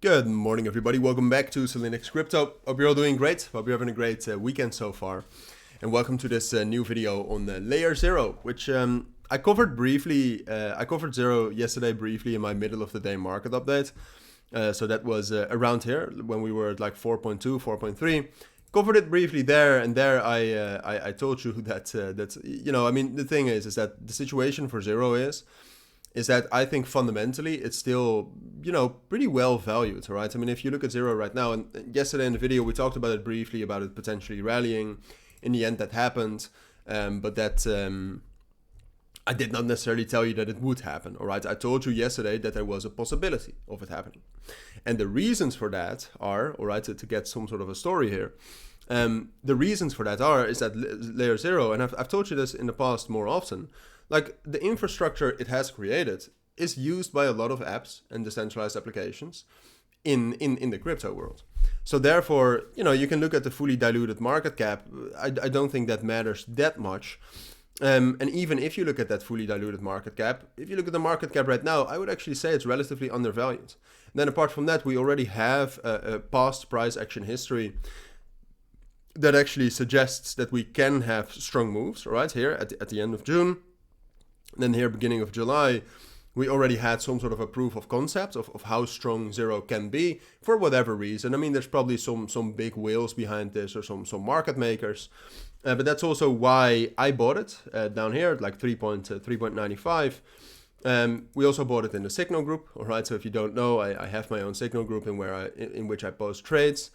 Good morning, everybody. Welcome back to Cilinix Crypto. Hope you're all doing great. Hope you're having a great weekend so far. And welcome to this new video on Layer Zero, which I covered briefly. I covered Zero yesterday briefly in my middle of the day market update. So that was around here when we were at like 4.2, 4.3. Covered it briefly there, and there I told you that the thing is that the situation for Zero is that I think fundamentally it's still, pretty well valued, right? I mean, if you look at Zero right now, and yesterday in the video we talked about it briefly, about it potentially rallying. In the end, that happened, but that I did not necessarily tell you that it would happen, all right? I told you yesterday that there was a possibility of it happening. And the reasons for that are, all right, to get some sort of a story here, the reasons for that is that Layer Zero, and I've told you this in the past more often, like the infrastructure it has created is used by a lot of apps and decentralized applications in the crypto world. So therefore, you can look at the fully diluted market cap. I don't think that matters that much. And even if you look at that fully diluted market cap, if you look at the market cap right now, I would actually say it's relatively undervalued. And then apart from that, we already have a past price action history that actually suggests that we can have strong moves, right? Here at the end of June. And then here, beginning of July, we already had some sort of a proof of concept of how strong Zero can be for whatever reason. I mean, there's probably some big whales behind this or some market makers. But that's also why I bought it down here at like 3.95. We also bought it in the Signal group. All right, so if you don't know, I have my own Signal group in which I post trades.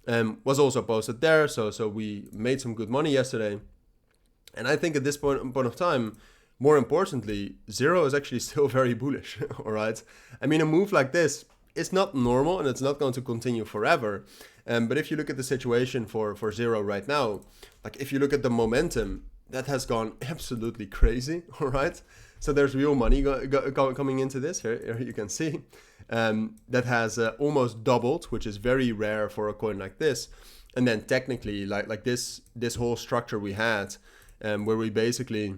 Was also posted there, so we made some good money yesterday. And I think at this point of time, more importantly, Zero is actually still very bullish, all right? I mean, a move like this is not normal and it's not going to continue forever. But if you look at the situation for Zero right now, like if you look at the momentum, that has gone absolutely crazy, all right? So there's real money coming into this. Here you can see that has almost doubled, which is very rare for a coin like this. And then technically, like this whole structure we had, where we basically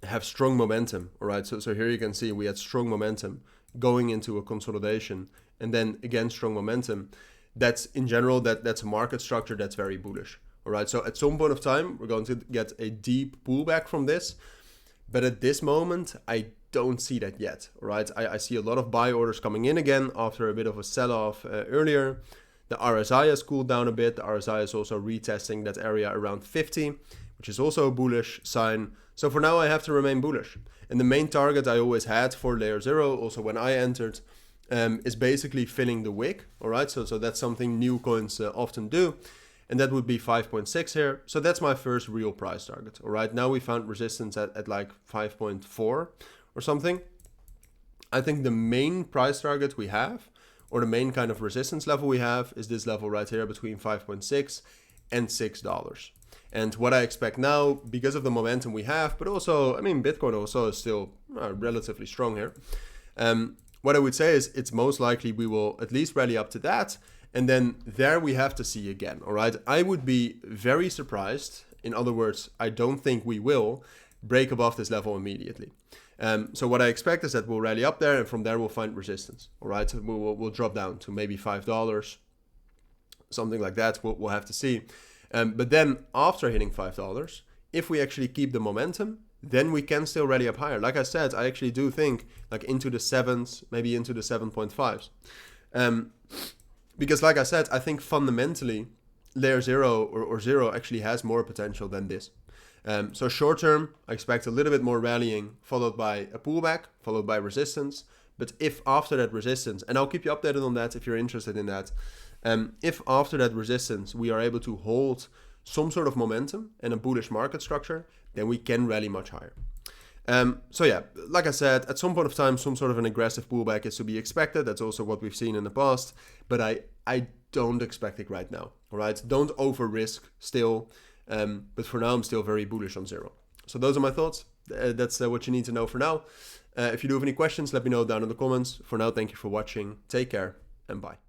have strong momentum, all right? So here you can see we had strong momentum going into a consolidation, and then again strong momentum. That's in general that's a market structure that's very bullish, all right? So at some point of time we're going to get a deep pullback from this, but at this moment I don't see that yet, all right? I see a lot of buy orders coming in again after a bit of a sell-off earlier. The RSI has cooled down a bit. The RSI is also retesting that area around 50, which is also a bullish sign. So for now, I have to remain bullish. And the main target I always had for Layer Zero, also when I entered, is basically filling the wick. All right, so that's something new coins often do. And that would be 5.6 here. So that's my first real price target. All right, now we found resistance at like 5.4 or something. I think the main price target we have, or the main kind of resistance level we have, is this level right here between 5.6 and $6. And what I expect now, because of the momentum we have, but also, I mean, Bitcoin also is still relatively strong here. What I would say is it's most likely we will at least rally up to that. And then there we have to see again, all right? I would be very surprised. In other words, I don't think we will break above this level immediately. So what I expect is that we'll rally up there, and from there we'll find resistance, all right? So we'll drop down to maybe $5, something like that. We'll have to see. But then after hitting $5, if we actually keep the momentum, then we can still rally up higher. Like I said, I actually do think like into the 7s, maybe into the 7.5s. Because like I said, I think fundamentally Layer Zero or Zero actually has more potential than this. So short term, I expect a little bit more rallying, followed by a pullback, followed by resistance. But if after that resistance, and I'll keep you updated on that if you're interested in that, if after that resistance we are able to hold some sort of momentum and a bullish market structure, then we can rally much higher. So yeah, like I said, at some point of time, some sort of an aggressive pullback is to be expected. That's also what we've seen in the past, but I don't expect it right now, all right? Don't over risk still, but for now, I'm still very bullish on Zero. So those are my thoughts. That's what you need to know for now. If you do have any questions, let me know down in the comments. For now, thank you for watching. Take care and bye.